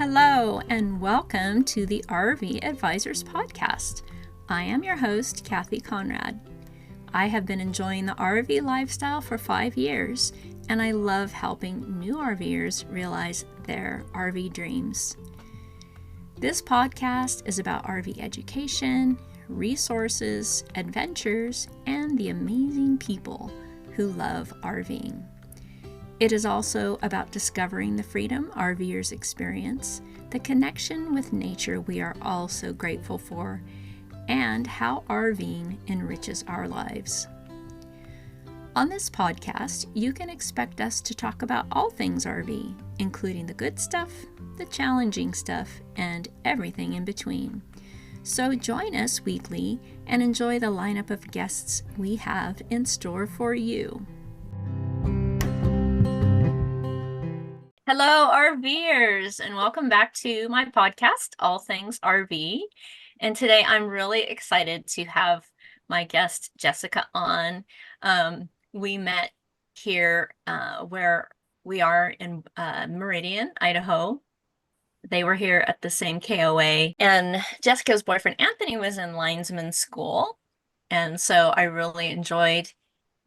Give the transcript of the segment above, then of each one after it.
Hello, and welcome to the RV Advisors Podcast. I am your host, Kathy Conrad. I have been enjoying the RV lifestyle for 5 years, and I love helping new RVers realize their RV dreams. This podcast is about RV education, resources, adventures, and the amazing people who love RVing. It is also about discovering the freedom RVers experience, the connection with nature we are all so grateful for, and how RVing enriches our lives. On this podcast, you can expect us to talk about all things RV, including the good stuff, the challenging stuff, and everything in between. So join us weekly and enjoy the lineup of guests we have in store for you. Hello, RVers, and welcome back to my podcast, All Things RV. And today I'm really excited to have my guest, Jessica, on. We met here where we are in Meridian, Idaho. They were here at the same KOA. And Jessica's boyfriend, Anthony, was in Linesman School. And so I really enjoyed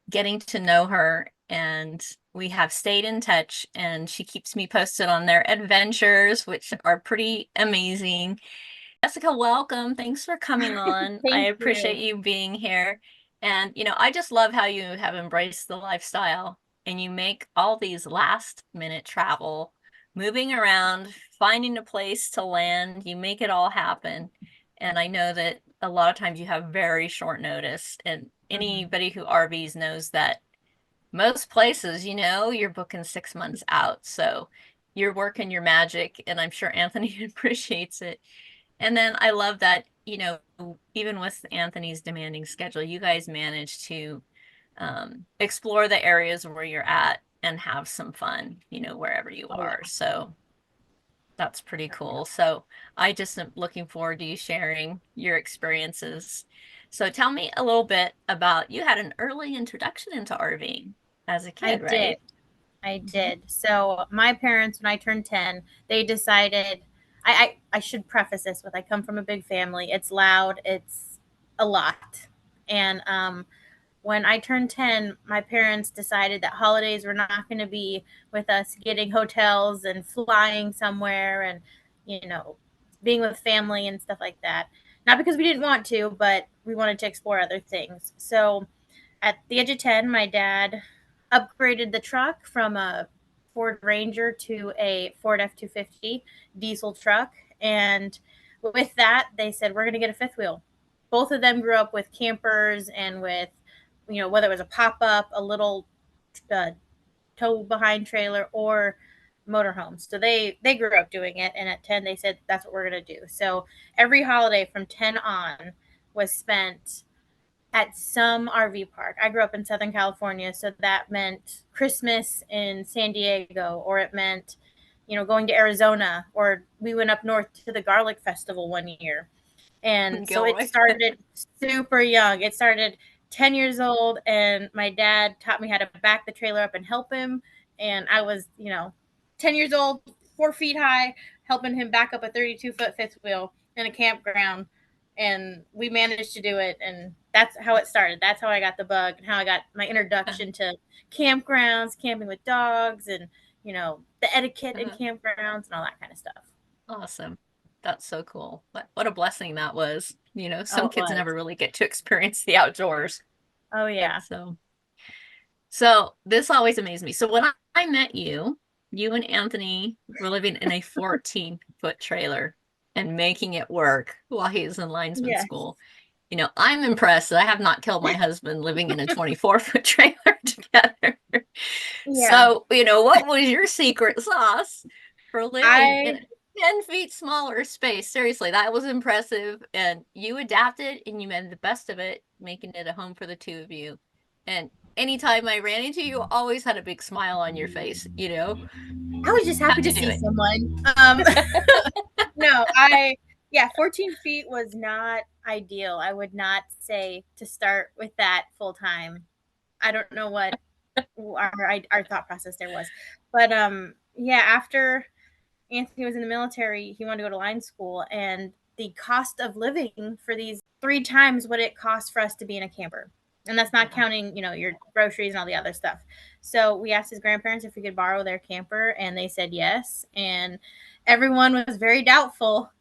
getting to know her, and we have stayed in touch, and she keeps me posted on their adventures, which are pretty amazing. Jessica, welcome. Thanks for coming on. I appreciate you being here. And, I just love how you have embraced the lifestyle and you make all these last minute travel, moving around, finding a place to land. You make it all happen. And I know that a lot of times you have very short notice, and anybody who RVs knows that most places, you're booking 6 months out. So you're working your magic, and I'm sure Anthony appreciates it. And then I love that, even with Anthony's demanding schedule, you guys manage to explore the areas where you're at and have some fun, wherever you are. Yeah. So that's pretty cool. So I just am looking forward to you sharing your experiences. So tell me a little bit about, you had an early introduction into RVing as a kid, right? I did. So my parents, when I turned 10, they decided, I should preface this with, I come from a big family. It's loud. It's a lot. And when I turned 10, my parents decided that holidays were not going to be with us getting hotels and flying somewhere and, being with family and stuff like that. Not because we didn't want to, but we wanted to explore other things. So at the age of 10, my dad upgraded the truck from a Ford Ranger to a Ford F-250 diesel truck. And with that, they said, we're going to get a fifth wheel. Both of them grew up with campers and with, whether it was a pop-up, a little tow behind trailer, or motorhomes. So they grew up doing it. And at 10, they said, that's what we're going to do. So every holiday from 10 on was spent at some RV park. I grew up in Southern California, so that meant Christmas in San Diego, or it meant, going to Arizona, or we went up north to the Garlic Festival one year. And so it started super young. It started 10 years old, and my dad taught me how to back the trailer up and help him. And I was, 10 years old, 4 feet high, helping him back up a 32-foot fifth wheel in a campground. And we managed to do it, and that's how it started. That's how I got the bug, and how I got my introduction to campgrounds, camping with dogs, and the etiquette in campgrounds and all that kind of stuff. Awesome. That's so cool. What a blessing that was. Some kids never really get to experience the outdoors. Oh yeah. So this always amazed me. So when I met you and Anthony were living in a 14-foot trailer and making it work while he was in Linesman School. I'm impressed that I have not killed my husband living in a 24-foot trailer together. Yeah. So, what was your secret sauce for living in a 10 feet smaller space? Seriously, that was impressive. And you adapted and you made the best of it, making it a home for the two of you. And anytime I ran into you, always had a big smile on your face, I was just happy to see someone. No, 14 feet was not ideal. I would not say to start with that full time. I don't know what our thought process there was. But after Anthony was in the military, he wanted to go to line school, and the cost of living for these 3 times what it costs for us to be in a camper. And that's not Yeah. counting, your groceries and all the other stuff. So we asked his grandparents if we could borrow their camper, and they said yes. And everyone was very doubtful.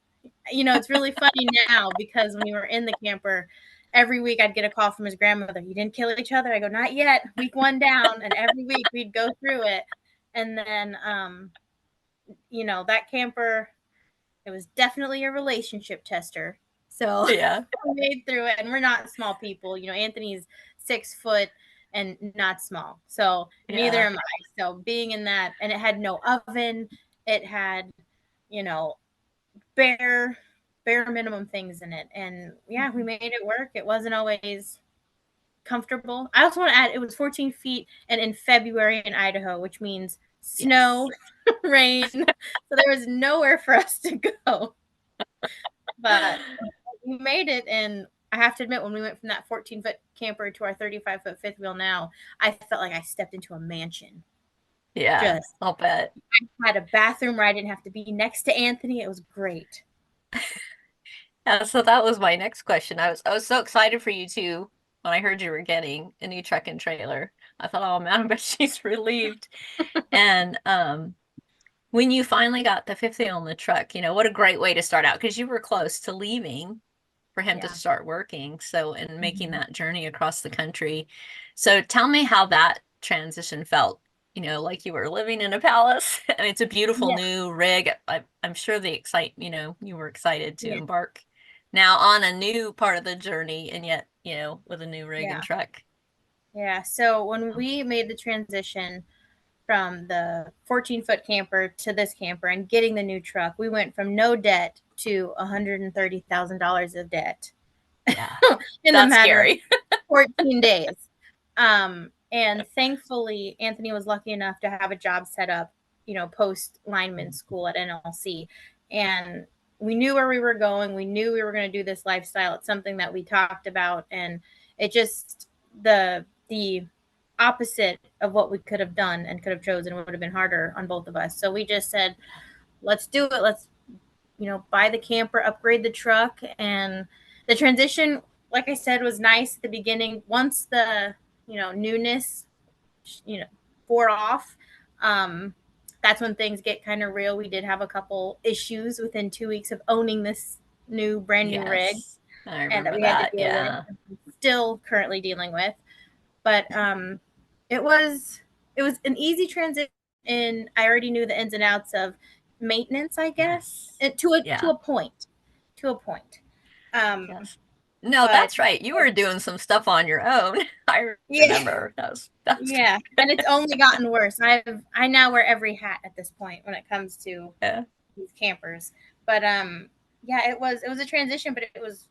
It's really funny now because when we were in the camper, every week I'd get a call from his grandmother. You didn't kill each other? I go, not yet. Week 1 down. And every week we'd go through it. And then, that camper, it was definitely a relationship tester. So Yeah. we made through it, and we're not small people. Anthony's 6 foot and not small. So neither Yeah. am I. So being in that, and it had no oven, it had, you know, bare minimum things in it. And yeah, we Mhm. made it work. It wasn't always comfortable. I also want to add it was 14 feet and in February in Idaho, which means snow, Yes. rain. So there was nowhere for us to go. But we made it. And I have to admit, when we went from that 14-foot camper to our 35-foot fifth wheel now, I felt like I stepped into a mansion. Yeah. Just I'll bet. had a bathroom where I didn't have to be next to Anthony. It was great. Yeah, so that was my next question. I was so excited for you too when I heard you were getting a new truck and trailer. I thought, oh man, I bet she's relieved. And when you finally got the fifth wheel on the truck, what a great way to start out because you were close to leaving for him to Yeah. start working. So, and making Mhm. that journey across the country. So, tell me how that transition felt. Like you were living in a palace. And it's a beautiful Yeah. new rig. I'm sure you were excited to Yeah. embark now on a new part of the journey and yet, with a new rig and Yeah. truck. Yeah. So when we made the transition from the 14-foot camper to this camper and getting the new truck, we went from no debt to $130,000 of debt Yeah, in the that's matter of scary. 14 days. And thankfully, Anthony was lucky enough to have a job set up, post lineman school at NLC. And we knew where we were going. We knew we were going to do this lifestyle. It's something that we talked about. And it just, the opposite of what we could have done and could have chosen would have been harder on both of us. So we just said, let's do it. Let's, buy the camper, upgrade the truck. And the transition, like I said, was nice at the beginning. Once the, newness, you know, wore off, um, that's when things get kind of real. We did have a couple issues within 2 weeks of owning this brand new rig, Yes, I and that remember we had to that. deal with, Yeah. still currently dealing with. But it was an easy transition. And I already knew the ins and outs of maintenance, I guess, Yes. and to Yeah. a point, to a point. Um, Yes. No, but that's right. You were doing some stuff on your own. I yeah, remember. That was yeah, and it's only gotten worse. I now wear every hat at this point when it comes to yeah. these campers. But yeah, it was a transition, but it was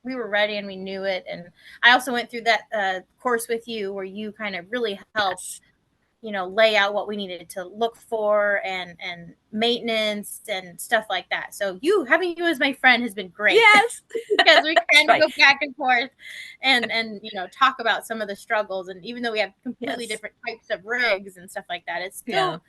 we were ready and we knew it. And I also went through that course with you where you kind of really helped, Yes. lay out what we needed to look for and maintenance and stuff like that. So having you as my friend has been great Yes. because we That's kind of right. go back and forth and talk about some of the struggles. And even though we have completely Yes. different types of rigs and stuff like that, it's Yeah. still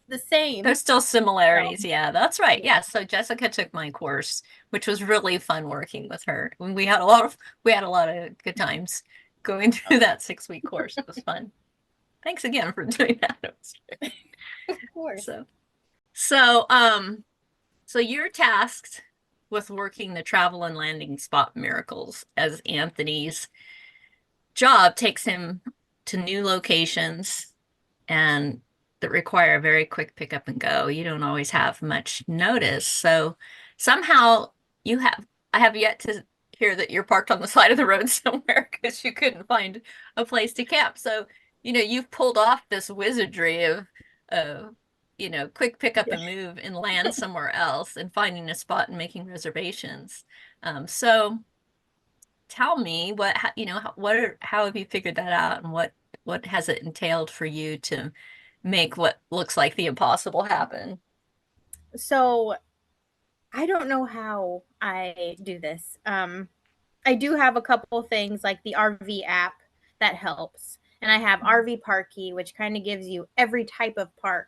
the same. There's still So similarities. Yeah, that's right. yeah, Yeah. So Jessica took my course, which was really fun working with her. We had a lot of good times going through that 6 week course. It was fun. Thanks again for doing that. It was great. of course. So so you're tasked with working the travel and landing spot miracles as Anthony's job takes him to new locations and that require a very quick pick up and go. You don't always have much notice. So somehow I have yet to hear that you're parked on the side of the road somewhere because you couldn't find a place to camp. So, you've pulled off this wizardry of, quick pick up and move and land somewhere else and finding a spot and making reservations. So tell me how have you figured that out and what has it entailed for you to make what looks like the impossible happen? So I don't know how I do this. I do have a couple things like the RV app that helps. And I have RV Parky, which kind of gives you every type of park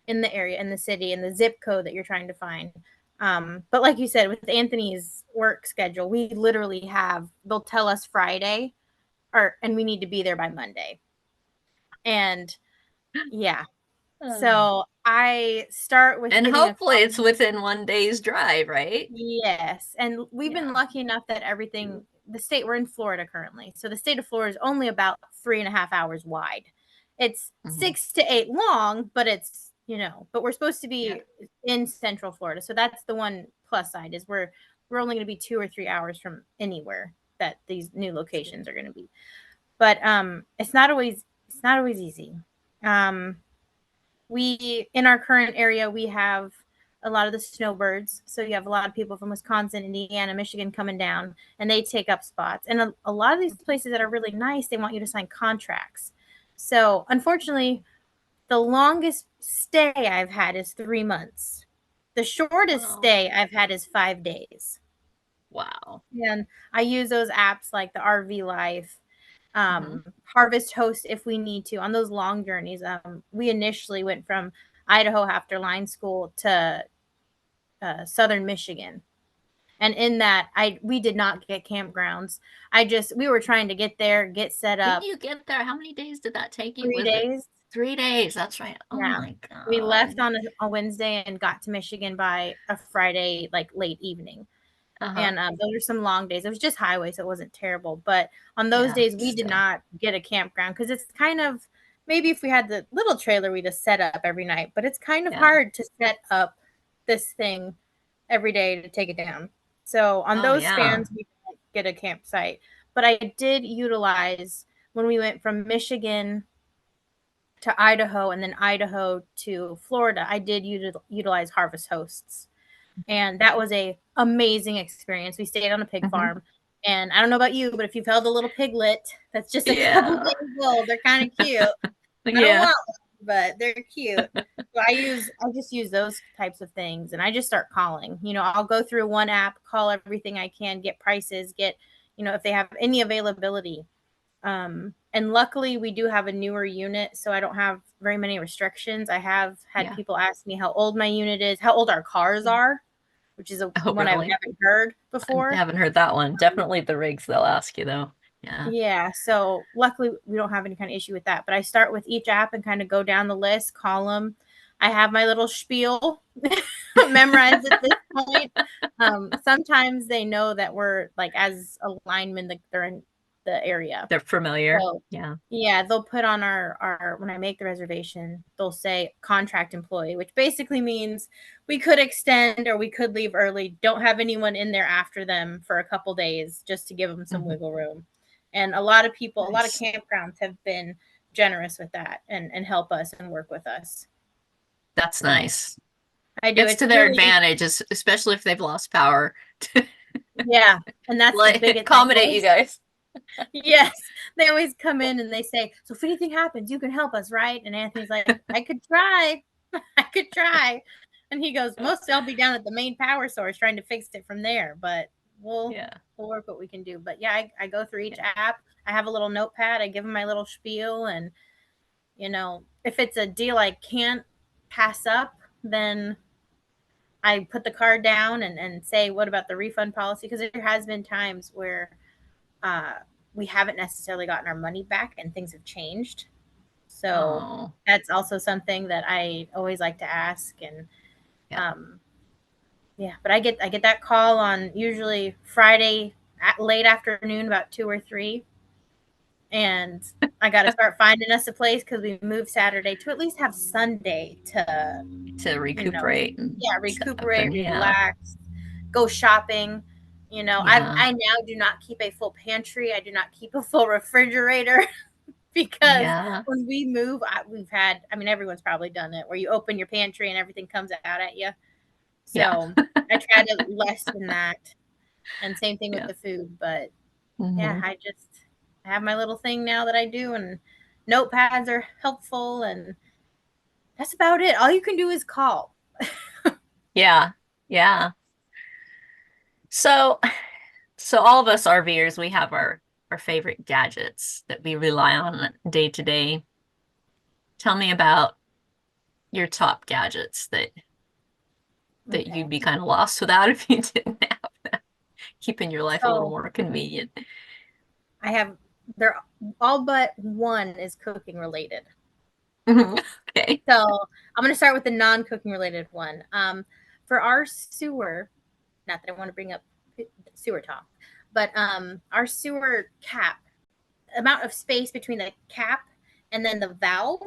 in the area, in the city, in the zip code that you're trying to find. But like you said, with Anthony's work schedule, we literally have, they'll tell us Friday, and we need to be there by Monday. And yeah, Oh. so I start with And getting a hopefully call. it's within 1 day's drive, right? Yes. And we've been Yeah. lucky enough that everything, the state, we're in Florida currently. So the state of Florida is only about 3.5 hours wide. It's Hmm. 6 to 8 long, but it's, but we're supposed to Yeah. be in Central Florida. So that's the one plus side is we're only going to be 2 or 3 hours from anywhere that these new locations are going to be. But it's not always easy. Um, we in our current area we have a lot of the snowbirds, so you have a lot of people from Wisconsin, Indiana, Michigan coming down, and they take up spots. And a lot of these places that are really nice, they want you to sign contracts. So unfortunately, the longest stay I've had is 3 months. The shortest Wow. stay I've had is 5 days. Wow. And I use those apps like the RV Life, Hmm. Harvest Host if we need to on those long journeys. We initially went from Idaho after line school to southern Michigan, and in that, we did not get campgrounds. We were trying to get there, get set Didn't up. you get there? How many days did that take you? three Was it days. 3 days? That's right. Oh Yeah, my we left God. on a Wednesday and got to Michigan by a Friday, like late evening. Uh-huh. And those are some long days. It was just highway, so it wasn't terrible. But on those Yeah, days, we did still. not get a campground because it's kind of, maybe if we had the little trailer, we just set up every night. But it's kind of Yeah. hard to set up this thing every day to take it down. So on Oh those yeah. spans, we didn't get a campsite. But I did utilize when we went from Michigan to Idaho and then Idaho to Florida. I did utilize Harvest Hosts, and that was a amazing experience. We stayed on a pig Hmm. farm, and I don't know about you, but if you've held a little piglet that's just a couple Yeah. days old, they're kind of cute. I don't Yeah. want one, but they're cute. So I just use those types of things, and I just start calling. I'll go through one app, call everything I can, get prices, get if they have any availability. And luckily, we do have a newer unit, so I don't have very many restrictions. I have had Yeah. people ask me how old my unit is, how old our cars are, which is Oh, one I've really? never heard I before. haven't heard that one. Definitely the rigs they'll ask you though. Yeah. Yeah, so luckily we don't have any kind of issue with that. But I start with each app and kind of go down the list, call them. I have my little spiel memorized at this point. Sometimes they know that we're like as a lineman, like they're in the area. They're familiar. So Yeah. yeah, they'll put on our when I make the reservation, they'll say contract employee, which basically means we could extend or we could leave early. Don't have anyone in there after them for a couple days just to give them some Hmm. wiggle room. And a lot of people, a lot of Nice. campgrounds have been generous with that and help us and work with us. That's So nice. I do. It's to It's their really, advantage, especially if they've lost power to yeah. And that's the like biggest thing. accommodate you guys. Yes, they always come in and they say, "So if anything happens, you can help us, right?" And Anthony's like, "I could try, I could try." And he goes, "Mostly I'll be down at the main power source trying to fix it from there, but we'll Yeah. we'll work what we can do." But yeah, I go through each Yeah. app. I have a little notepad. I give them my little spiel, and if it's a deal I can't pass up, then I put the card down and say, "What about the refund policy?" Because there has been times where uh, we haven't necessarily gotten our money back and things have changed. So Oh, that's also something that I always like to ask. And yeah. um, yeah, but I get that call on usually Friday at late afternoon, about 2 or 3, and I got to start finding us a place because we moved Saturday to at least have Sunday to To you know recuperate and yeah, stuff. recuperate, And yeah. relax, go shopping. Yeah. I now do not keep a full pantry. I do not keep a full refrigerator. Because Yeah. when we move, I mean, everyone's probably done it where you open your pantry and everything comes out at you. Yeah. So I try to lessen that. And same thing with Yeah. the food. But yeah, Hmm. I have my little thing now that I do, and notepads are helpful. And that's about it. All you can do is call. Yeah. Yeah. So, so all of us RVers, we have our favorite gadgets that we rely on day to day. Tell me about your top gadgets that Okay. you'd be kind of lost without if you didn't have them, keeping your life a little So more convenient. I have, they're all but one is cooking related. Okay. So I'm going to start with the non-cooking related one. For our sewer, not that I want to bring up sewer talk, but our sewer cap, amount of space between the cap and then the valve,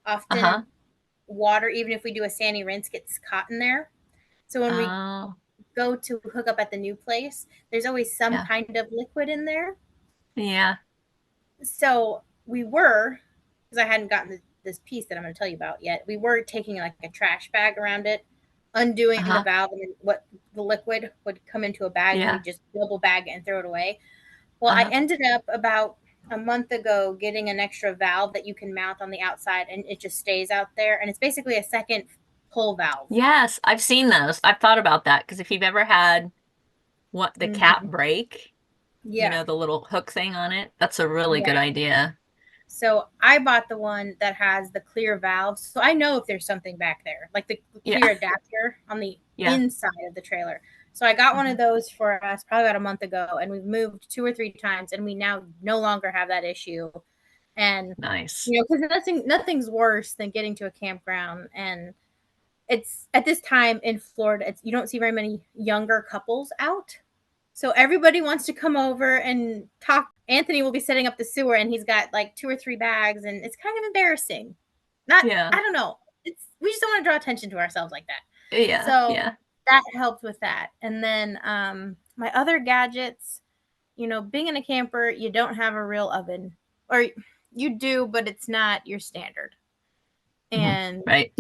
Uh-huh. often water, even if we do a sandy rinse, gets caught in there. So when we Oh, go to hook up at the new place, there's always some yeah. kind of liquid in there. Yeah. So we were, because I hadn't gotten this piece that I'm going to tell you about yet, we were taking like a trash bag around it, undoing the Uh-huh. valve, and then what the liquid would come into a bag, and we Yeah. just double bag it and throw it away. Well, I Uh-huh. ended up about a month ago getting an extra valve that you can mount on the outside, and it just stays out there, and it's basically a second pull valve. Yes, I've seen those. I've thought about that because if you've ever had what the cap Mm-hmm. break, Yeah, the little hook thing on it, that's a really good yeah. idea. So I bought the one that has the clear valves. So I know if there's something back there, like the Yeah. clear adapter on the Yeah. inside of the trailer. So I got one of Hmm. those for us probably about a month ago, and we've moved 2 or 3 times, and we now no longer have that issue. And Nice. because nothing's worse than getting to a campground, and it's at this time in Florida, you don't see very many younger couples out. So everybody wants to come over and talk. Anthony will be setting up the sewer, and he's got like 2 or 3 bags, and it's kind of embarrassing. Not, Yeah. I don't know. It's we just don't want to draw attention to ourselves like that. Yeah. So Yeah. that helped with that. And then my other gadgets, being in a camper, you don't have a real oven, or you do, but it's not your standard. Hmm. And Right.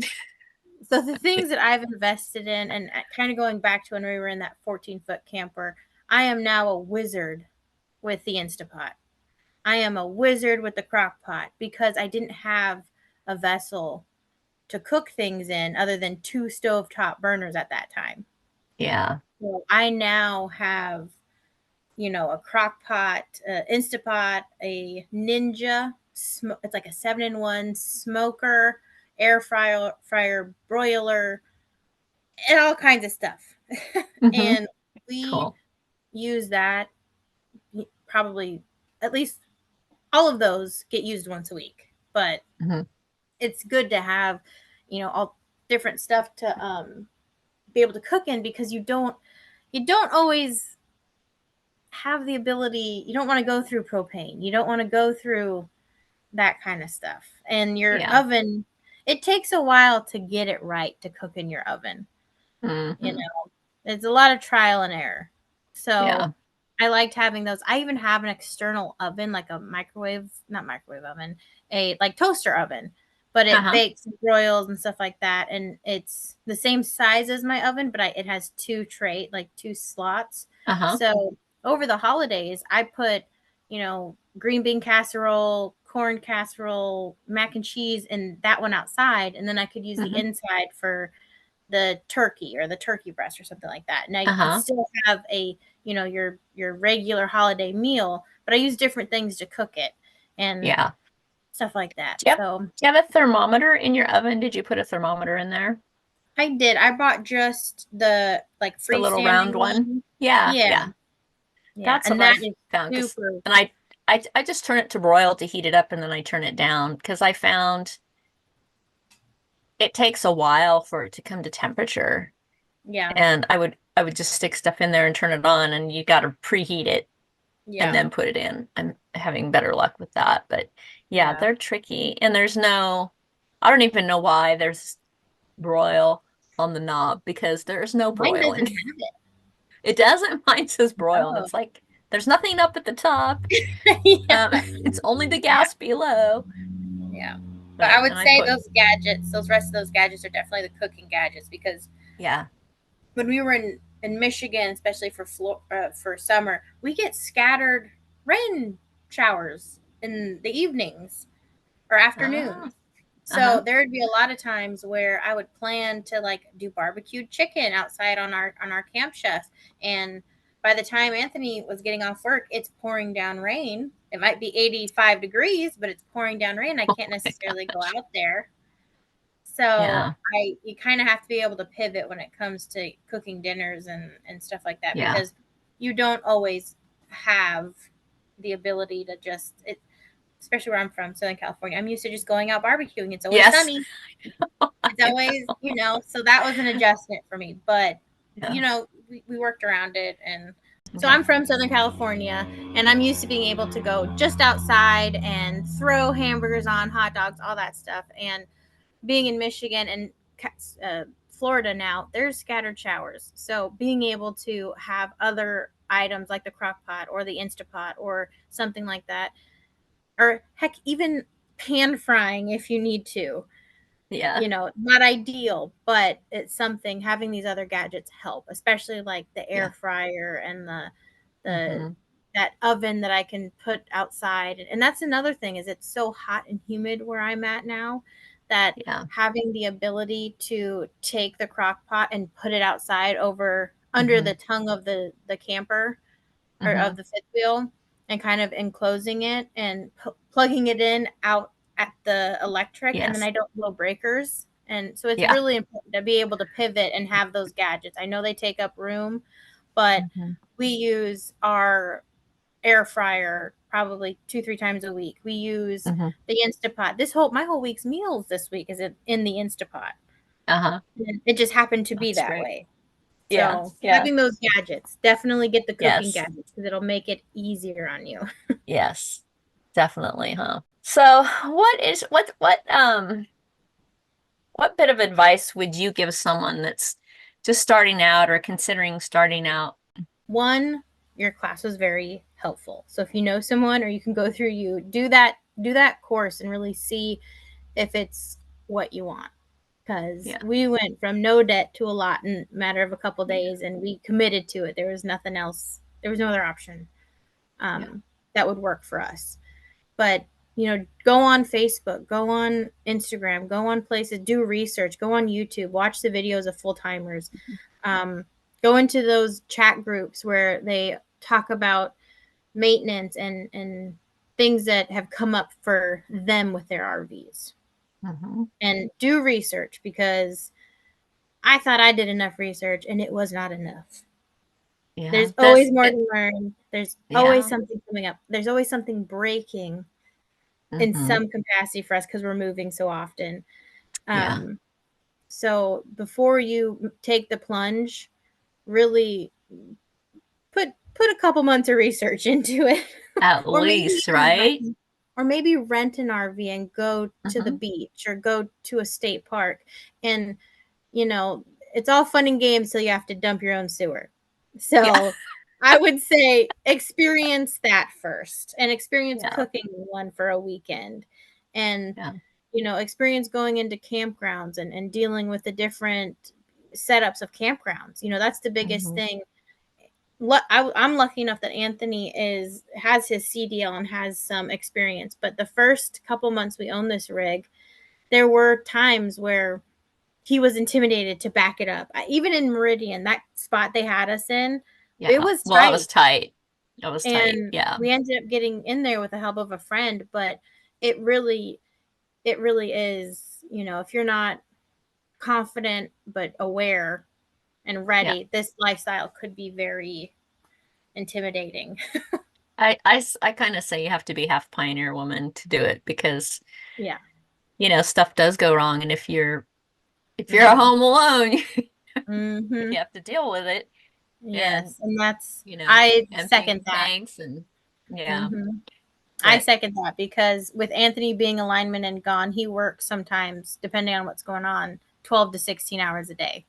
so the things that I've invested in, and kind of going back to when we were in that 14-foot camper, I am now a wizard with the Instapot. I am a wizard with the crock pot because I didn't have a vessel to cook things in other than 2 stovetop burners at that time. Yeah. So I now have, a crock pot, Instapot, a Ninja. It's like a 7-in-1 smoker, air fryer, broiler, and all kinds of stuff. Hmm. And we Cool. use that probably at least all of those get used once a week. But Hmm. it's good to have, all different stuff to be able to cook in, because you don't always have the ability. You don't want to go through propane. You don't want to go through that kind of stuff. And your Yeah. oven, it takes a while to get it right to cook in your oven. You Hmm. know, it's a lot of trial and error. So Yeah. I liked having those. I even have an external oven, like a microwave, not microwave oven, a like toaster oven, but it Uh-huh. bakes and broils and stuff like that. And it's the same size as my oven, but it has like 2 slots. Uh-huh. So over the holidays, I put, green bean casserole, corn casserole, mac and cheese, and that one outside. And then I could use the Hmm. inside for the turkey or the turkey breast or something like that. And I could Uh-huh. still have your regular holiday meal, but I use different things to cook it and Yeah. stuff like that. Do So you have a thermometer in your oven? Did you put a thermometer in there? I did. I bought just the like It's the little round freestanding one. one. Yeah, Yeah, yeah. yeah, That's what and that I've is found because super. and I just turn it to broil to heat it up and then I turn it down because I found it takes a while for it to come to temperature. Yeah, And I would just stick stuff in there and turn it on and you got to preheat it and yeah, then put it in. I'm having better luck with that. But yeah, yeah. they're tricky. And I don't even know why there's broil on the knob because there's no Mine doesn't broiling. have It doesn't. Mine says broil, and it. it's like there's nothing up at the top. Oh, yeah, It's only the yeah, gas below. yeah. But I But would and I say put those rest of those gadgets are definitely the cooking gadgets, because yeah. when we were in Michigan, especially for summer, we get scattered rain showers in the evenings or Ah, afternoons. uh-huh. So there'd be a lot of times where I would plan to like do barbecued chicken outside on our camp chef, and by the time Anthony was getting off work, it's pouring down rain. It might be 85 degrees, but it's pouring down rain. I Oh can't my necessarily go gosh. out there. So Yeah. you kind of have to be able to pivot when it comes to cooking dinners and stuff like that, Yeah. because you don't always have the ability to just it, especially where I'm from, Southern California. I'm used to just going out barbecuing. It's always Yes. sunny. It's always, so that was an adjustment for me. But, Yeah. we worked around it. And so Okay. I'm from Southern California, and I'm used to being able to go just outside and throw hamburgers on, hot dogs, all that stuff. And being in Michigan and Florida now, there's scattered showers. So being able to have other items like the crock pot or the Instapot or something like that, or heck, even pan frying if you need to, Yeah. not ideal, but it's something. Having these other gadgets help, especially like the air Yeah. fryer and the Hmm. that oven that I can put outside. And that's another thing, is it's so hot and humid where I'm at now, that Yeah. having the ability to take the crock pot and put it outside over under Hmm. the tongue of the camper, or Hmm. of the fifth wheel, and kind of enclosing it and plugging it in out at the electric, and then Yes. I don't blow breakers. And so it's Yeah. really important to be able to pivot and have those gadgets. I know they take up room, but Hmm. we use our air fryer probably 2-3 times a week. We use Hmm. the Instapot. My whole week's meals this week is in the Instapot. Uh-huh. It just happened to be That's that great. way. Yeah. So Yeah. having those gadgets, definitely get the cooking Yes. gadgets, because it'll make it easier on you. Yes. Definitely, huh? So what bit of advice would you give someone that's just starting out or considering starting out? One, your class was very helpful. So if you know someone, or you can go through, do that course and really see if it's what you want. Because Yeah. we went from no debt to a lot in a matter of a couple Yeah. days, and we committed to it. There was nothing else. There was no other option Yeah. that would work for us. But go on Facebook, go on Instagram, go on places, do research, go on YouTube, watch the videos of full timers, um, go into those chat groups where they talk about maintenance and things that have come up for them with their RVs, Hmm. and do research, because I thought I did enough research and it was not enough. Yeah. There's always more to learn. There's always Yeah. something coming up. There's always something breaking in Hmm. some capacity for us, because we're moving so often. Yeah. Um, so before you take the plunge, really put a couple months of research into it, At or maybe least, even right? rent an RV and go to the Hmm. beach or go to a state park. And you know it's all fun and games till you have to dump your own sewer. Yeah. So I would say experience that first, and experience Yeah. cooking one for a weekend, and Yeah. experience going into campgrounds and dealing with the different setups of campgrounds. That's the biggest Hmm. thing. I'm lucky enough that Anthony has his CDL and has some experience. But the first couple months we owned this rig, there were times where he was intimidated to back it up. Even in Meridian, that spot they had us in, it Yeah. was Well, that was tight. tight. That was tight. And Yeah. we ended up getting in there with the help of a friend. But it really, it really is, if you're not confident but aware and Yeah. ready, this lifestyle could be very intimidating. I kind of say you have to be half pioneer woman to do it because, Yeah. stuff does go wrong. And if you're at Mhm. home alone, you Mhm. have to deal with it and, Yes, and that's you know, I second emptying that. tanks and yeah, Mhm. I but second that, because with Anthony being a lineman and gone, he works sometimes, depending on what's going on, 12 to 16 hours a day.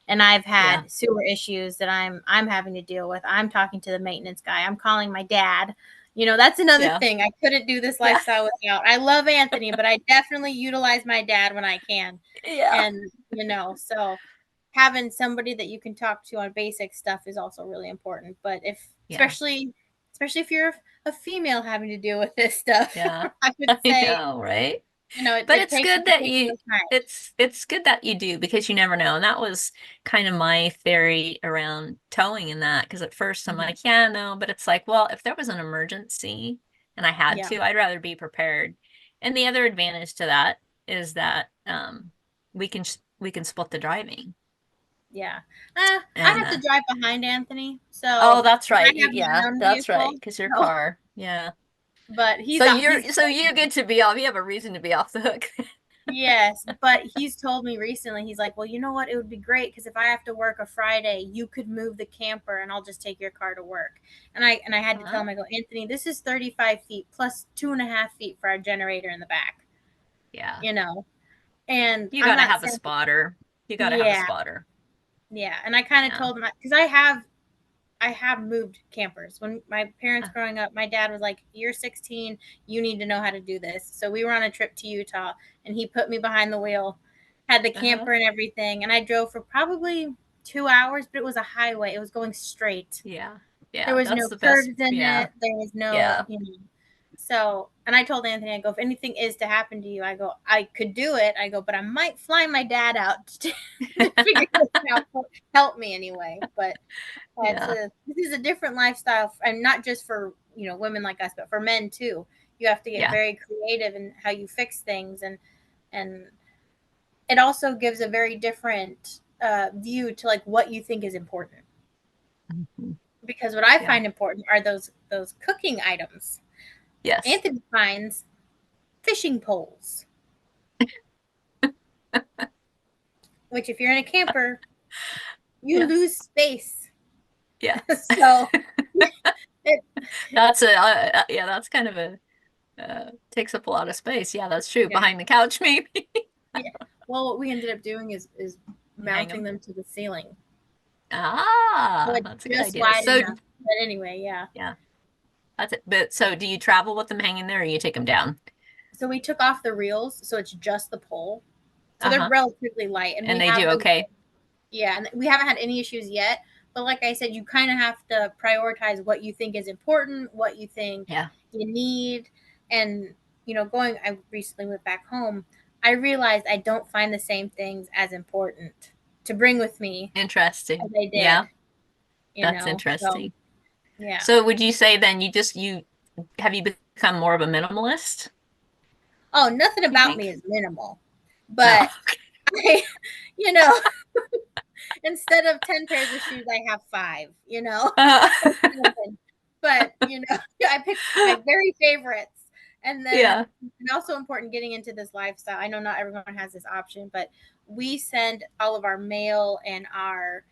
And I've yeah, had sewer issues that I'm having to deal with. I'm talking to the maintenance guy. I'm calling my dad. That's another yeah, thing. I couldn't do this yeah, lifestyle without. I love Anthony, but I definitely utilize my dad when I can. yeah, And so having somebody that you can talk to on basic stuff is also really important. But if yeah, especially if you're a female having to deal with this stuff, yeah. I would I say, know, right? it, But it it's takes good that you some time. it's good that you do because you never know. And that was kind of my theory around towing in that because at first I'm Mhm. like, yeah, no, but it's like, well, if there was an emergency and I had Yeah. to, I'd rather be prepared. And the other advantage to that is that we can split the driving. Yeah. I And have to drive behind Anthony, oh, so that's I right. have Yeah, my own that's right. vehicle. Because your So, car. Yeah. but So he's you get to be off. You have a reason to be off the hook. yes, but he's told me recently, he's like, well, you know what? It would be great because if I have to work a Friday, you could move the camper and I'll just take your car to work. And I had to tell Huh? him, I go, Anthony, this is 35 feet plus 2.5 feet for our generator in the back, Yeah. you know? And You I'm got to not have a saying, spotter. You got to have a yeah, spotter. yeah. And I kind of Yeah. told him, because I have moved campers. When my parents Uh, growing up, my dad was like, "You're 16, you need to know how to do this." So we were on a trip to Utah, and he put me behind the wheel, had the uh-huh. camper and everything, and I drove for probably 2 hours, but it was a highway. It was going straight. Yeah. There Yeah. was That's no the best. curves in Yeah. it. There was no, Yeah. So, and I told Anthony, I go, if anything is to happen to you, I go, I could do it. I go, but I might fly my dad out to figure this out. Help me anyway. But Yeah. this is a different lifestyle, and not just for women like us, but for men too. You have to get Yeah. very creative in how you fix things, and it also gives a very different view to like what you think is important. Mhm. Because what I Yeah. find important are those cooking items. Yes. Anthony finds fishing poles, which if you're in a camper, you Yeah. lose space. Yeah. So it, That's a yeah, that's kind of a takes up a lot of space. Yeah, that's true. yeah, Behind the couch, maybe. yeah. Well, what we ended up doing is Hang mounting them. them to the ceiling. So Ah, it's that's a good just idea. wide So, enough. But anyway, yeah. yeah, that's it. But so, do you travel with them hanging there, or you take them down? So we took off the reels, so it's just the pole. So they're Uh-huh. relatively light, and And we they do have them. okay. Yeah, and we haven't had any issues yet. But like I said, you kind of have to prioritize what you think is important, what you think Yeah. you need, and I recently went back home. I realized I don't find the same things as important to bring with me as Interesting. I did. Yeah, that's So interesting. yeah. So, would you say then you have you become more of a minimalist? Oh, nothing You about me think? is minimal, No. but I, you know, instead of 10 pairs of shoes, I have five, Uh, but, I picked my very favorites. And then, yeah. and also important getting into this lifestyle. I know not everyone has this option, but we send all of our mail and our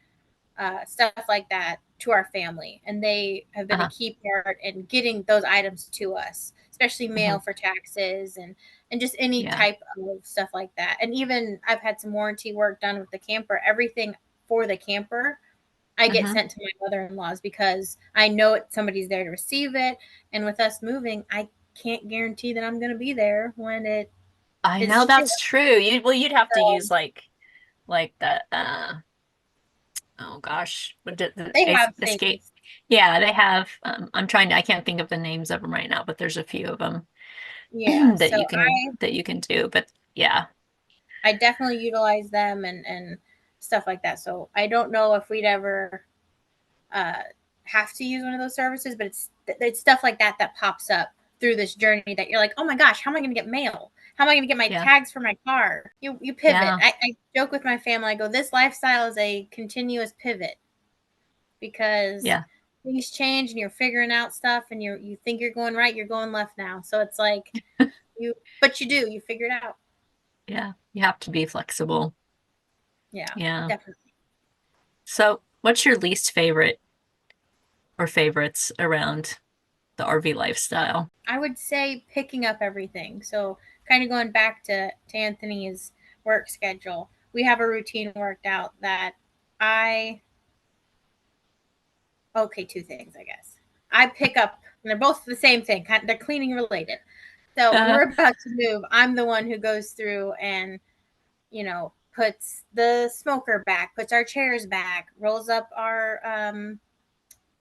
stuff like that to our family, and they have been a Uh-huh. key part in getting those items to us, especially mail Hmm. for taxes and just any Yeah. type of stuff like that. And even I've had some warranty work done with the camper. Everything for the camper, I get Hmm. sent to my mother-in-law's because I know somebody's there to receive it. And with us moving, I can't guarantee that I'm going to be there when it I is know shipped. that's true. You'd have to So use like the oh gosh, what did the they have escape? things. Yeah, they have. I can't think of the names of them right now, but there's a few of them Yeah. So that you can do. But yeah, I definitely utilize them and stuff like that. So I don't know if we'd ever uh, have to use one of those services, but it's stuff like that that pops up through this journey that you're like, oh my gosh, how am I going to get mail? How am I going to get my yeah, tags for my car? You pivot. yeah, I joke with my family. I go, this lifestyle is a continuous pivot because yeah, things change and you're figuring out stuff and you think you're going right, you're going left now. So it's like but you figure it out. yeah. You have to be flexible. Yeah, Yeah. definitely. So, what's your least favorite or favorites around the RV lifestyle? I would say picking up everything. So kind of going back to Anthony's work schedule. We have a routine worked out that I okay, two things, I guess. I pick up and they're both the same thing. They're cleaning related. So when Uh, we're about to move, I'm the one who goes through and, puts the smoker back, puts our chairs back, rolls up our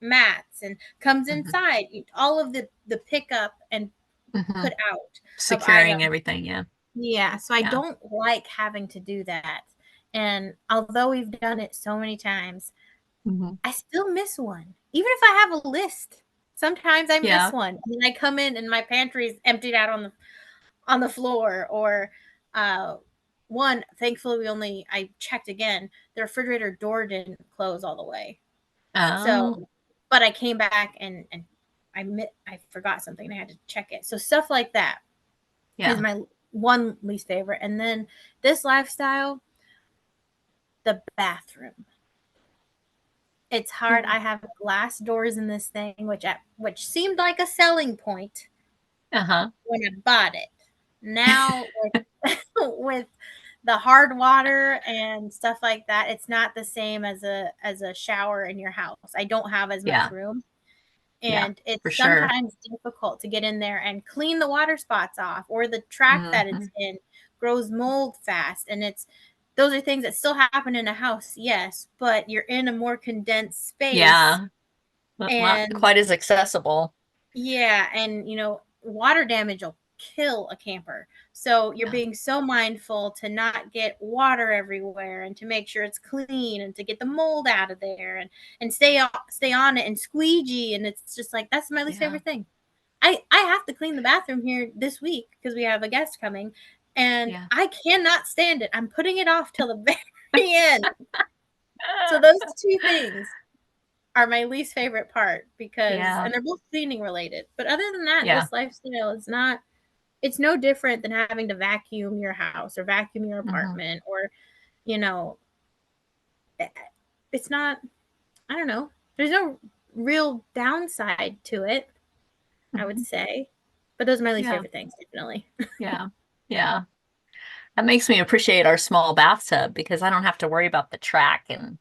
mats and comes mhm, inside. All of the pickup and mhm. put out of Securing items. everything. Yeah, Yeah, so I yeah. don't like having to do that. And although we've done it so many times, Hmm. I still miss one. Even if I have a list, sometimes I miss Yeah, one. And then I come in and my pantry's emptied out on the floor or uh one, thankfully I checked again. The refrigerator door didn't close all the way. Oh, So, but I came back and I forgot something and I had to check it. So stuff like that is yeah. my one least favorite. And then this lifestyle, the bathroom. It's hard. I have glass doors in this thing, which seemed like a selling point Uh-huh. when I bought it. Now with the hard water and stuff like that, it's not the same as a shower in your house. I don't have as much Yeah. room, Yeah, and it's for sure. sometimes difficult to get in there and clean the water spots off, or the track that it's Hmm. in grows mold fast, and it's those are things that still happen in a house, yes, but you're in a more condensed space. Yeah. Not And quite as accessible. yeah, and water damage will kill a camper. So you're Yeah. being so mindful to not get water everywhere and to make sure it's clean and to get the mold out of there and stay on it and squeegee, and it's just like that's my least Yeah. favorite thing. I have to clean the bathroom here this week because we have a guest coming, and Yeah. I cannot stand it. I'm putting it off till the very end. So those two things are my least favorite part because Yeah. and they're both cleaning related. But other than that, Yeah. this lifestyle is not it's no different than having to vacuum your house or vacuum your Hmm. apartment or you know eh, it's not I don't know. There's no real downside to it, I would Hmm. say. But those are my least Yeah. favorite things, definitely. Yeah. Yeah. That makes me appreciate our small bathtub because I don't have to worry about the track and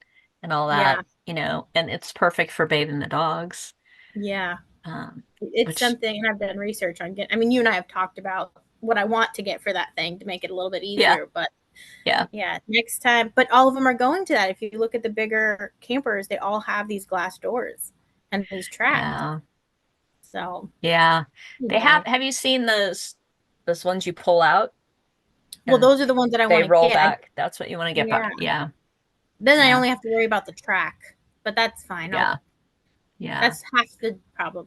all Yeah. that, and it's perfect for bathing the dogs. Yeah. Um, It's which something, and I've done research on I mean, you and I have talked about what I want to get for that thing to make it a little bit yeah, easier, but yeah, yeah, next time. But all of them are going to that. If you look at the bigger campers, they all have these glass doors and these tracks. yeah, So yeah. They anyway, have you seen those ones you pull out well, and those are the ones that I they want to roll get. back? That's what you want to get Yeah. back. Yeah, Then I yeah, only have to worry about the track, but that's fine. yeah, yeah, That's half the problem.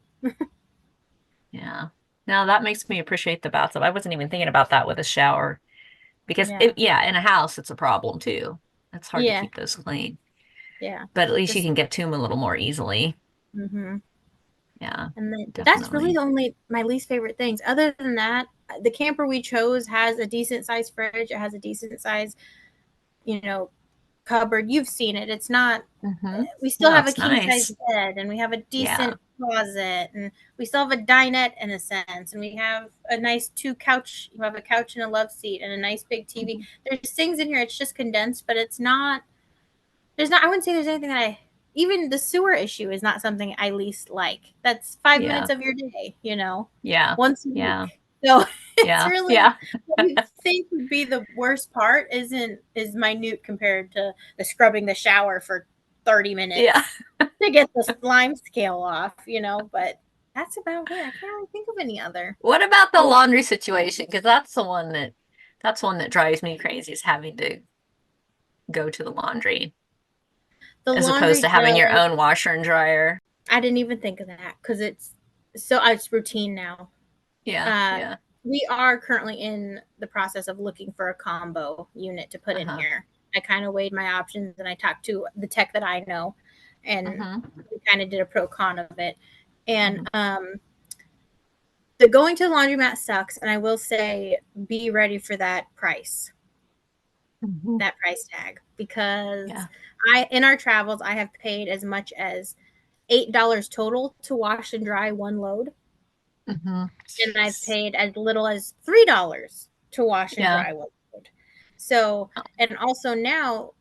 yeah. Now that makes me appreciate the bathtub. I wasn't even thinking about that with a shower because Yeah. yeah, in a house it's a problem too. It's hard to Yeah. keep those clean, Yeah. but at least you Just, can get to them a little more easily. hmm Yeah, and then that's really definitely. the only my least favorite things. Other than that, the camper we chose has a decent sized fridge. It has a decent size, you know, cupboard. You've seen it. It's not Hmm. we still No, have a it's king size nice. bed and we have a Yeah. decent closet and we still have a dinette in a sense and we have a nice two couch you have a couch and a love seat and a nice big TV. Mhm. There's things in here, it's just condensed, but it's not there's not I wouldn't say there's anything that I even the sewer issue is not something I least like. That's 5 minutes Yeah. of your day, Yeah. once a Yeah. week. So it's Yeah. really Yeah. what you think would be the worst part is minute compared to the scrubbing the shower for 30 Yeah. minutes to get the slime scale off, but that's about it. I can't really think of any other. What about the laundry situation? Because that's one that drives me crazy is having to go to the laundry The as opposed laundry to having your does. own washer and dryer. I didn't even think of that because it's routine now. Yeah. Uh, Yeah. we are currently in the process of looking for a combo unit to put in Uh-huh. here. I kind of weighed my options and I talked to the tech that I know, and Hmm. we kind of did a pro con of it. And Hmm. the going to the laundromat sucks, and I will say be ready for Hmm. that price tag because Yeah. I in our travels I have paid as much as $8 total to wash and dry one load, Hmm. and I've Jeez. paid as little as $3 to wash and Yeah. dry one load. So, Oh. and also now,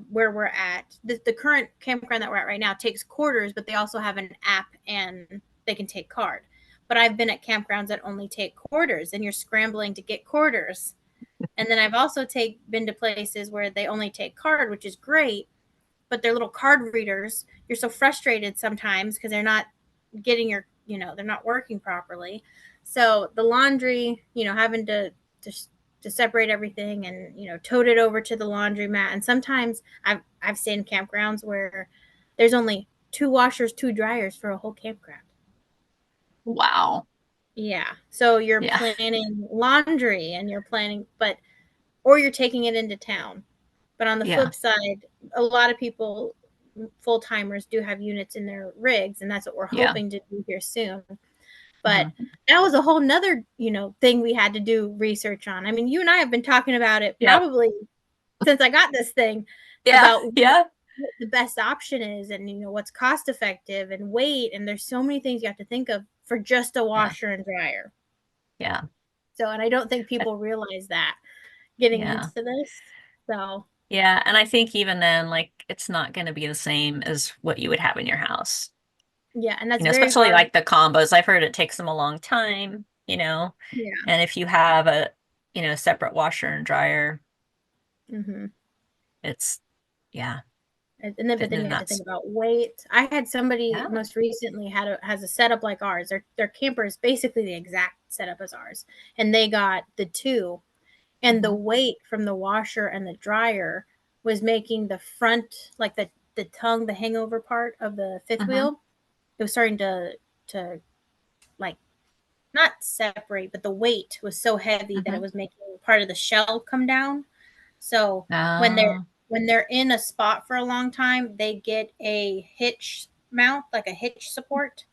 where we're at, the current campground that we're at right now takes quarters, but they also have an app and they can take card. But I've been at campgrounds that only take quarters, and you're scrambling to get quarters. And then I've also been to places where they only take card, which is great, but they're little card readers. You're so frustrated sometimes because they're not getting they're not working properly. So the laundry, having to to separate everything and tote it over to the laundromat. And sometimes I've stayed in campgrounds where there's only two washers, two dryers for a whole campground. Wow. Yeah. So you're Yeah. planning laundry and you're planning, but or you're taking it into town. But on the Yeah. flip side, a lot of people, full timers, do have units in their rigs, and that's what we're Yeah. hoping to do here soon. But Mhm. that was a whole nother, thing we had to do research on. I mean, you and I have been talking about it Yep. probably since I got this thing, Yeah. about Yeah. what the best option is, and what's cost effective and weight, and there's so many things you have to think of for just a Yeah. washer and dryer. Yeah. So, and I don't think people realize that getting Yeah. into this. So, Yeah. And I think even then, like, it's not going to be the same as what you would have in your house. yeah, and that's very Especially hard. like the combos. I've heard it takes them a long time, Yeah. and if you have a, separate washer and dryer, Hmm. it's, yeah, And then, but fitting then in you have to that's, think about weight. I had somebody yeah. most recently has a setup like ours. Their camper is basically the exact setup as ours, and they got the two, and the Hmm. weight from the washer and the dryer was making the front, like the tongue, the hangover part of the fifth Hmm. wheel, it was starting to like not separate, but the weight was so heavy that it Hmm. was making part of the shell come down. So when they're Oh, when they're in a spot for a long time, they get a hitch mount, like a hitch support.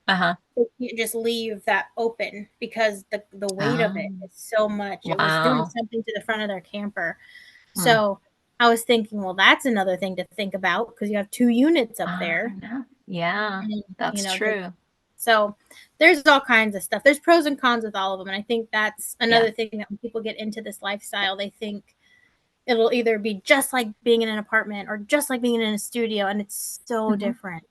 uh-huh. They can't just leave that open because the weight of it Oh, is so much. It was doing wow. something to the front of their camper. Hmm. So I was thinking, well, that's another thing to think about because you have two units up I there. know. Yeah, And, that's true. so there's all kinds of stuff. There's pros and cons with all of them. And I think that's Yeah. another thing that when people get into this lifestyle, they think it'll either be just like being in an apartment or just like being in a studio. And it's so Hmm. different,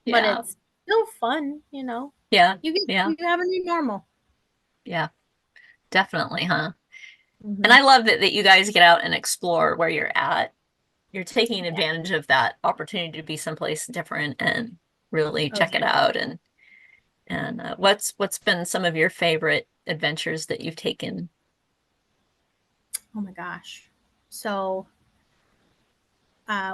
but Yeah. it's still fun. Yeah. You Yeah. have a new normal. Yeah. Definitely, huh? And Mm-hmm. I love that you guys get out and explore where you're at. You're taking Yeah. advantage of that opportunity to be someplace different and really Oh, check it yeah. out. And what's been some of your favorite adventures that you've taken? Oh my gosh. So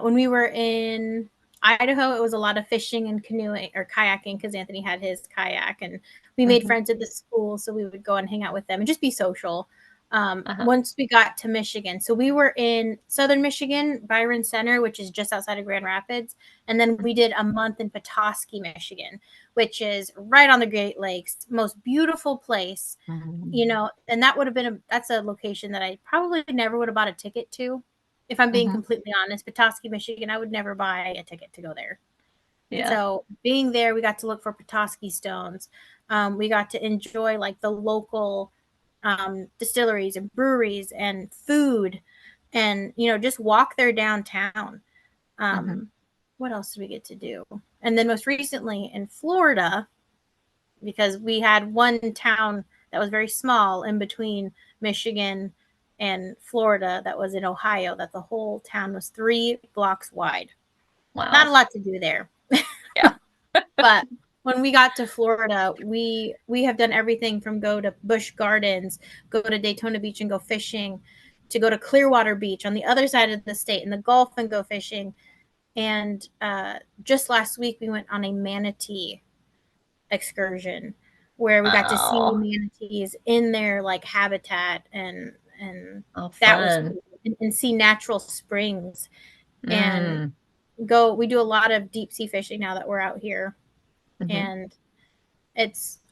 when we were in Idaho, it was a lot of fishing and canoeing or kayaking because Anthony had his kayak, and we made Hmm. friends at the school, so we would go and hang out with them and just be social. Uh-huh. Once we got to Michigan, so we were in southern Michigan, Byron Center, which is just outside of Grand Rapids, and then we did a month in Petoskey, Michigan, which is right on the Great Lakes, most beautiful place. Hmm. And that would have been that's a location that I probably never would have bought a ticket to. If I'm being Hmm. completely honest, Petoskey, Michigan, I would never buy a ticket to go there. Yeah. So being there, we got to look for Petoskey stones. We got to enjoy like the local distilleries and breweries and food, and just walk their downtown. Hmm. Um, what else did we get to do? And then most recently in Florida, because we had one town that was very small in between Michigan and Florida that was in Ohio, that the whole town was 3 blocks wide. Not Wow. a lot to do there. Yeah. But when we got to Florida, we have done everything from go to Busch Gardens, go to Daytona Beach and go fishing, to go to Clearwater Beach on the other side of the state in the Gulf and go fishing. And just last week we went on a manatee excursion where we got to see Oh. manatees in their like habitat, and Oh, that was fun. cool. And see natural springs, and Mm. we do a lot of deep sea fishing now that we're out here. Hmm. And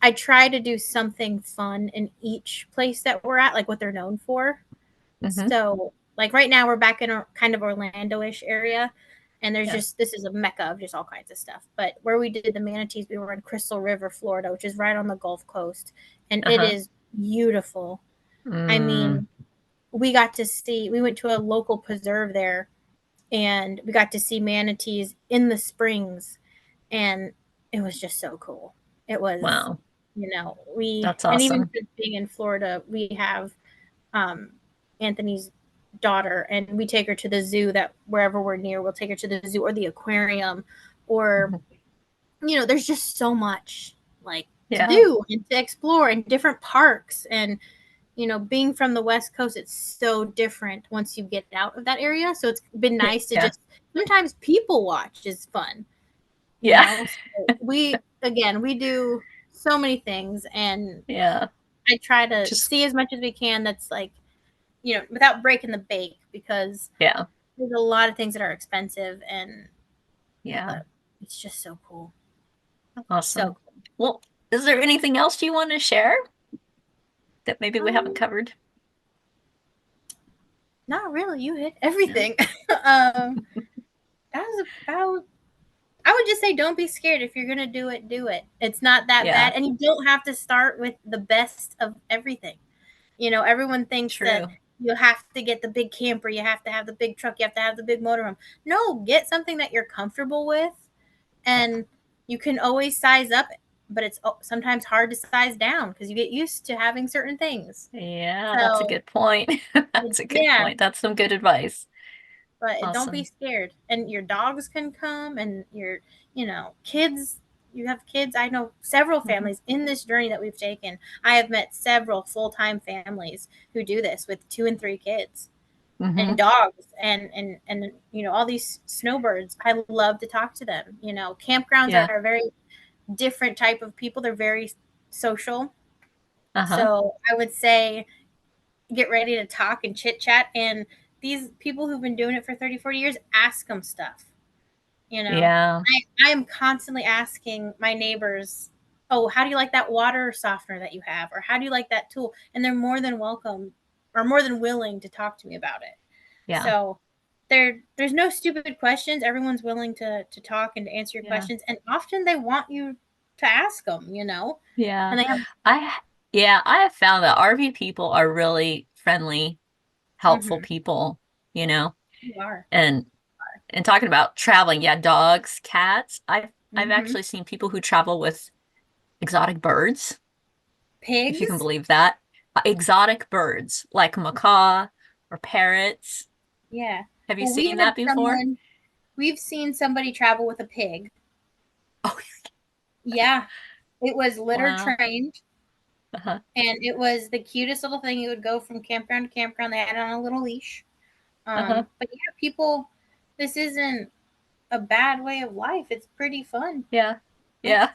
I try to do something fun in each place that we're at, like what they're known for. Hmm. So, like right now, we're back in a kind of Orlando-ish area, and Yeah. this is a mecca of just all kinds of stuff. But where we did the manatees, we were in Crystal River, Florida, which is right on the Gulf Coast, and it Uh-huh. is beautiful. I Mm. mean, we went to a local preserve there, and we got to see manatees in the springs, and it was just so cool. It was, Wow. we, That's and even awesome. since being in Florida, we have um, Anthony's daughter, and we take her to the zoo, that wherever we're near, we'll take her to the zoo or the aquarium, or, Mhm. there's just so much like to Yeah. do and to explore in different parks. And, being from the West Coast, it's so different once you get out of that area. So it's been nice to Yeah. just sometimes people watch is fun, Yeah. So we do so many things, and Yeah. I try to Just see as much as we can that's like, without breaking the bank, because Yeah. there's a lot of things that are expensive, Yeah. but it's just so cool. So Awesome. cool. Well, is there anything else you want to share that maybe we haven't Um, covered? Not really. You hit No. everything. That was about. I would just say, don't be scared. If you're gonna do it, do it. It's not that Yeah. bad, and you don't have to start with the best of everything. Everyone thinks that True. you have to get the big camper, you have to have the big truck, you have to have the big motorhome. No, get something that you're comfortable with, Yeah. and you can always size up, but it's sometimes hard to size down because you get used to having certain things. Yeah, that's a So, good point. That's a good yeah, point. That's some good advice. but don't be Awesome. scared. And your dogs can come, and kids. You have kids. I know several Hmm. families in this journey that we've taken. I have met several full time families who do this with 2 and 3 kids Hmm. and dogs and all these snowbirds. I love to talk to them. Campgrounds Yeah. are a very different type of people. They're very social. Uh-huh. So I would say get ready to talk and chit chat. And these people who've been doing it for 30, 40 years, ask them stuff. Yeah. I am constantly asking my neighbors, oh, how do you like that water softener that you have? Or how do you like that tool? And they're more than welcome or more than willing to talk to me about it. Yeah. So there's no stupid questions. Everyone's willing to talk and to answer your Yeah. questions. And often they want you to ask them, Yeah. and they have, I yeah, I have found that RV people are really friendly, helpful mm-hmm, people, you know. you are. And talking about traveling, yeah, dogs, cats. I've Mm-hmm. actually seen people who travel with exotic birds, if you can Pigs. believe that. Exotic birds like macaw or parrots. Yeah. Have you Well, seen that before? we've seen somebody travel with a pig. Oh, Yeah. It was litter wow. trained, Uh-huh. and it was the cutest little thing. You would go from campground to campground. They had it on a little leash. Uh-huh. But yeah, people, this isn't a bad way of life. It's pretty fun. Yeah. Yeah. Yeah.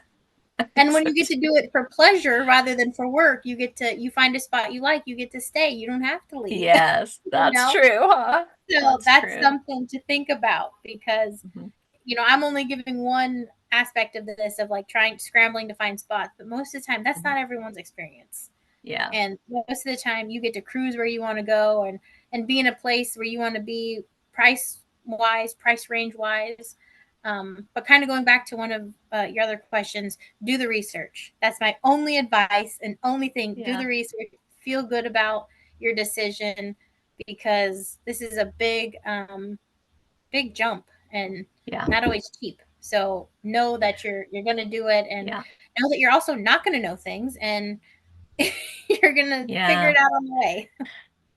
I think And so when you get to too. do it for pleasure rather than for work, you find a spot you like, you get to stay. You don't have to leave. Yes, you that's know? true, huh? So That's that's true. something to think about, because Hmm. I'm only giving one aspect of this, of like trying scrambling to find spots, but most of the time that's Hmm. not everyone's experience. Yeah. And most of the time you get to cruise where you want to go, and be in a place where you want to be, price range wise. But kind of going back to one of your other questions, do the research. That's my only advice and only thing. Do Yeah. the research. Feel good about your decision, because this is a big jump, and Yeah. not always cheap. So know that you're going to do it, and Yeah. know that you're also not going to know things, and you're going to figure Yeah. it out on the way.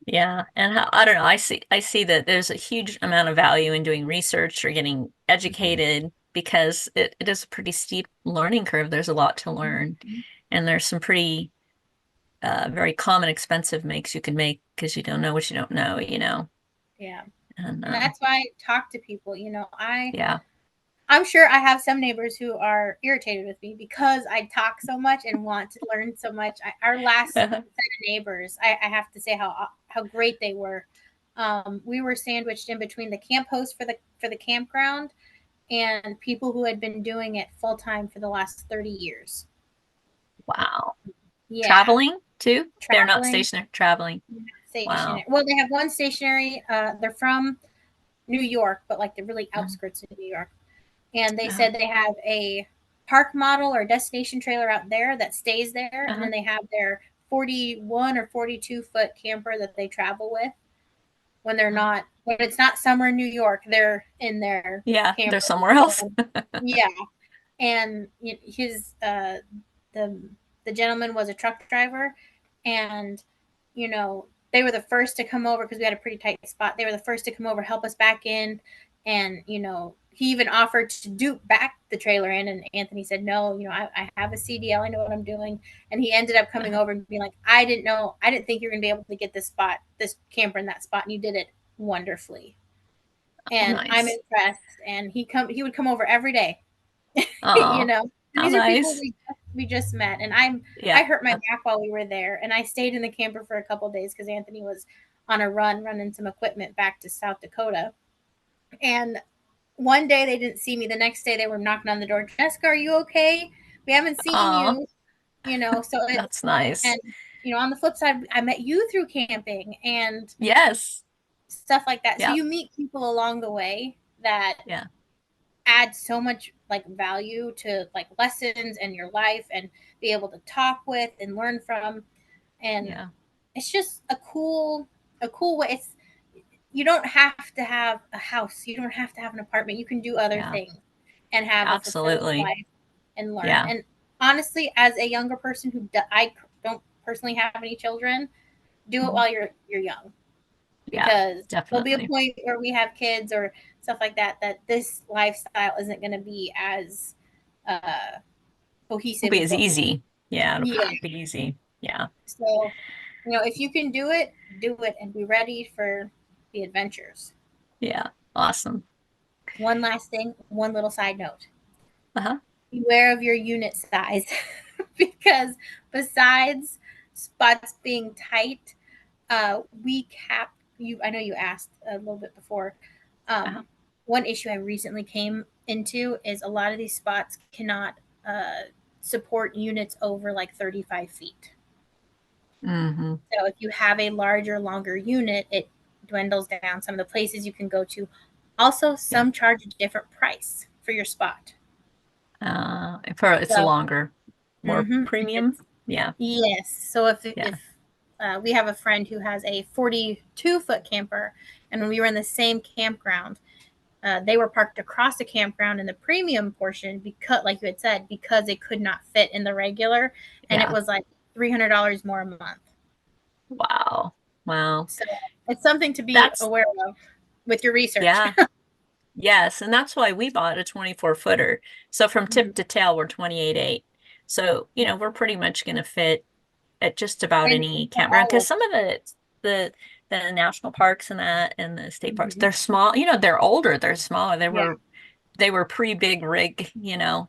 Yeah. And I don't know, I see that there's a huge amount of value in doing research or getting educated because it is a pretty steep learning curve. There's a lot to learn. And there's some pretty very common expensive makes you can make because you don't know what you don't know, you know. Yeah. And And that's why I talk to people. yeah. I'm sure I have some neighbors who are irritated with me because I talk so much and want to learn so much. Our last set of neighbors, I have to say how great they were. We were sandwiched in between the camp host for the campground and people who had been doing it full time for the last 30 years. Wow. Yeah, Traveling too? They're not traveling, stationary, traveling. stationary. Wow. Well, they have one stationary. They're from New York, but like the really Mm. outskirts of New York. And they Uh-huh. said they have a park model or destination trailer out there that stays there, and Uh-huh. then they have their 41 or 42-foot camper that they travel with Uh-huh. when it's not summer in New York. They're in their Yeah, they're camper. somewhere else. And, yeah, and his the the gentleman was a truck driver, and they were the first to come over because we had a pretty tight spot. They were the first to come over, help us back in, and he even offered to do back the trailer in, and Anthony said no. I have a CDL, I know what I'm doing, and he ended up coming Uh-huh. over and being like, I didn't think you were gonna be able to get this camper in that spot, and you did it wonderfully, Oh, and I'm nice. impressed. And he would come over every day. you Oh, know and how these are people nice. we just met, and I Yeah. hurt my back while we were there, and I stayed in the camper for a couple of days because Anthony was on a run, running some equipment back to South Dakota. And one day they didn't see me. The next day they were knocking on the door. Jessica, are you okay? We haven't seen Aw, you. So it's, that's nice. and on the flip side, I met you through camping and Yes. stuff like that. So Yeah. you meet people along the way that Yeah. add so much like value to like lessons and your life, and be able to talk with and learn from. And Yeah. it's just a cool way. It's, you don't have to have a house, you don't have to have an apartment, you can do other Yeah. things and have a fulfilling Absolutely. life and learn. Yeah. And honestly, as a younger person I don't personally have any children, do it Mhm. while you're young, Yeah, because there'll be a definitely. point where we have kids or stuff like that, that this lifestyle isn't going to be as uh, It'll cohesive be as as what we easy. Yeah, it'll yeah. probably be easy. Yeah. So, if you can do it, do it and be ready for the adventures. Yeah. Awesome. One last thing, one little side note. Uh-huh. Beware of your unit size because besides spots being tight, we cap you. I know you asked a little bit before. Uh-huh. One issue I recently came into is a lot of these spots cannot support units over like 35 feet. Mm-hmm. So if you have a larger, longer unit, it dwindles down some of the places you can go to. Also, Yeah. some charge a different price for your spot. It's So, longer, more if premium. it's Yeah. yes. So if Yeah. we have a friend who has a 42-foot camper, and when we were in the same campground, they were parked across the campground in the premium portion because, like you had said, because they could not fit in the regular, and it Yeah. was like $300 more a month. Wow. Wow. So it's something to be That's aware of with your research. yeah. Yes, and that's why we bought a 24 footer. So from tip to tail, we're 28.8. So, Yeah. we're pretty much going to fit at just about And any for campground all because of some of the the national parks and that and the state parks, Mhm. they're small, they're older, they're smaller. They Yeah. were they were pre-big rig, Yeah.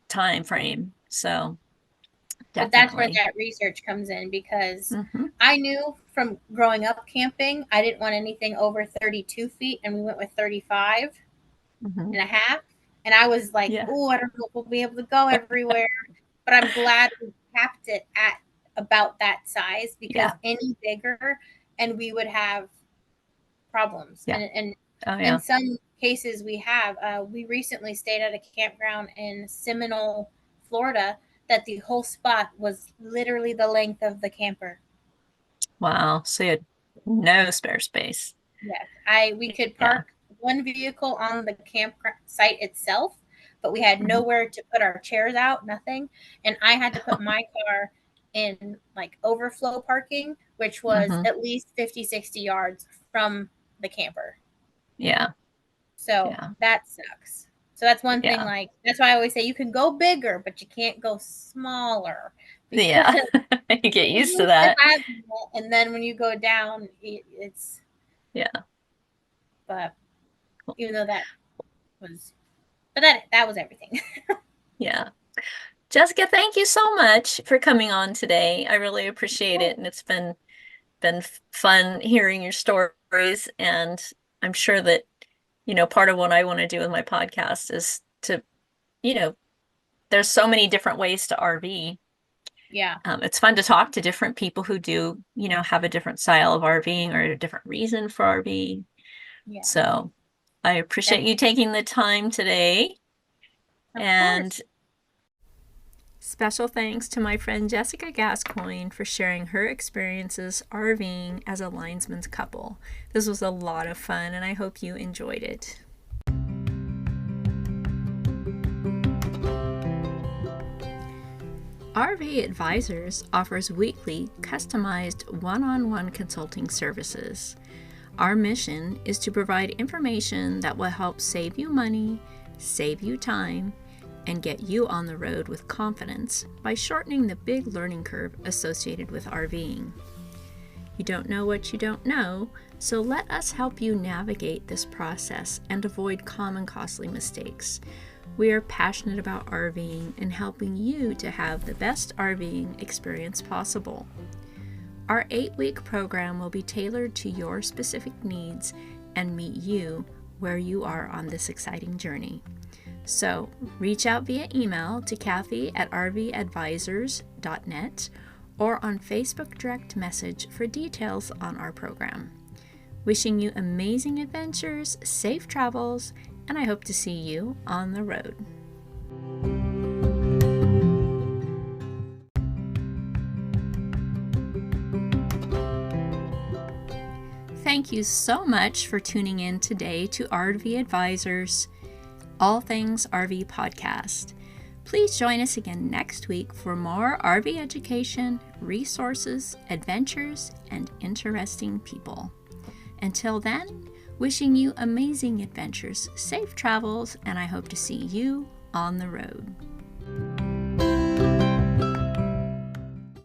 time frame. So But that's where definitely. that research comes in, because Hmm. I knew from growing up camping, I didn't want anything over 32 feet, and we went with 35 Hmm. and a half. And I was like, Yeah. oh, I don't know if we'll be able to go everywhere. But I'm glad we capped it at about that size, because Yeah. any bigger and we would have problems. Yeah. And Oh in yeah. some cases we have. We recently stayed at a campground in Seminole, Florida, that the whole spot was literally the length of the camper. Wow. So you had no spare space. Yes, we could Yeah. park one vehicle on the camp site itself, but we had Hmm. nowhere to put our chairs out, nothing. And I had to put my car in like overflow parking, which was Hmm. at least 50, 60 yards from the camper. Yeah. So Yeah. that sucks. So that's one thing, Yeah. like, that's why I always say you can go bigger, but you can't go smaller, because Yeah. You get you're used to used to that. having it, and then when you go down, it's, Yeah. but even though that was, but that was everything. Yeah. Jessica, thank you so much for coming on today. I really appreciate it, and it's been fun hearing your stories. And I'm sure that, part of what I want to do with my podcast is to, you know, there's so many different ways to RV. Yeah, It's fun to talk to different people who do, have a different style of RVing or a different reason for RVing. yeah, So I appreciate you definitely. taking the time today. Of And course. special thanks to my friend Jessica Gascoigne for sharing her experiences RVing as a linesman's couple. This was a lot of fun, and I hope you enjoyed it. RV Advisors offers weekly, customized one-on-one consulting services. Our mission is to provide information that will help save you money, save you time, and get you on the road with confidence by shortening the big learning curve associated with RVing. You don't know what you don't know, so let us help you navigate this process and avoid common costly mistakes. We are passionate about RVing and helping you to have the best RVing experience possible. Our 8-week program will be tailored to your specific needs and meet you where you are on this exciting journey. So reach out via email to Kathy at rvadvisors.net or on Facebook direct message for details on our program. Wishing you amazing adventures, safe travels, and I hope to see you on the road. Thank you so much for tuning in today to RV Advisors, All Things RV podcast. Please join us again next week for more RV education, resources, adventures, and interesting people. Until then, wishing you amazing adventures, safe travels, and I hope to see you on the road.